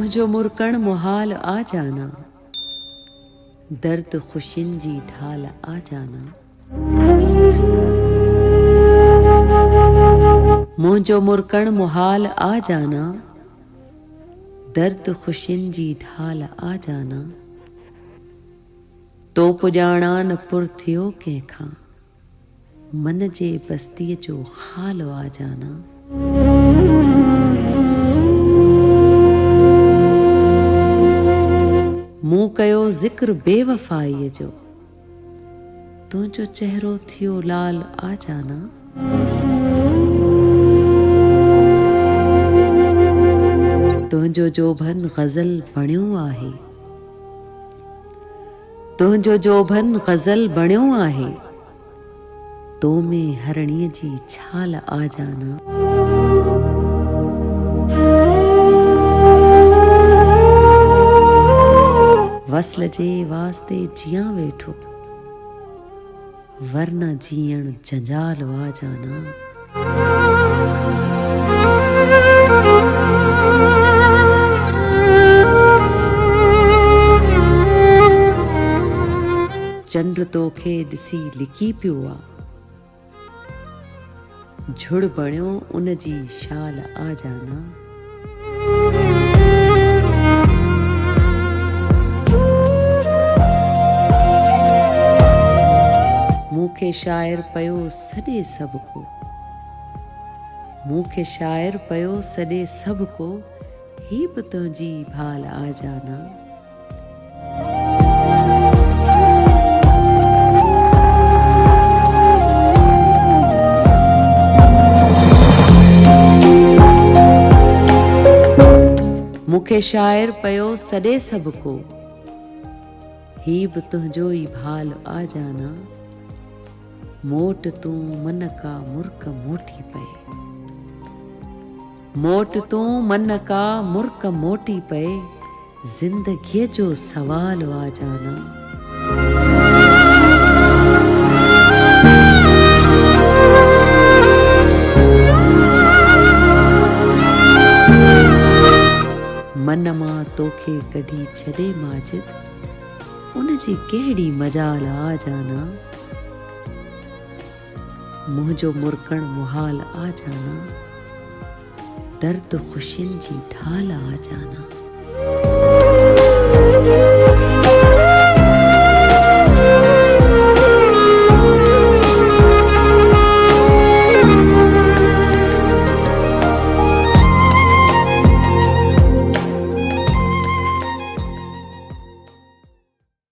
मुंहिंजो मुरकण मुहाल आ जाना, दर्द ख़ुशियुनि जी ढाल आ जाना। मुंहिंजो मुरकण मुहाल आ जाना, दर्द ख़ुशियुनि जी ढाल आ जाना। तो पुॼाणा न पुर थियो कंहिंखां, मन जे बस्तीअ जो ख़ाल आ जाना। मूं कयो ज़िक्र बेवफ़ाईअ जो, तुंहिंजो चहिरो थियो लाल आ जाना। तुंहिंजो जोभन ग़ज़ल बणियो आहे, तुंहिंजो जोभन ग़ज़ल बणियो आहे, तो में हरणीअ जी छाल आ जाना। वसल जे वास्ते जियां वेठो, वरना जीअण जंजाल आ जाना। चंड तोखे ॾिसी लिकी पियो आ, झुड़ बणियो उन जी शाल आ जाना। मूंखे शाइर पयो सॾे सभ को, मूंखे शाइर पयो सॾे सभ को, ही बि तुंहिंजी भाल आ जाना। मूंखे शाइर पयो सॾे सभ को, ही बि तुंहिंजो ई भाल आ जाना। मोट तूं मन का मुर्क मोटी पए, मोट तूं मन का मुर्क मोटी पए, ज़िंदगीअ जो सवाल आ जाना। मन मां तोखे कढी छॾे माजिद, उन जी कहिड़ी मजाल आ जाना। मुंहिंजो मुरकण मुहाल आ जाना, दर्द ख़ुशियुनि जी ढाल आ जाना।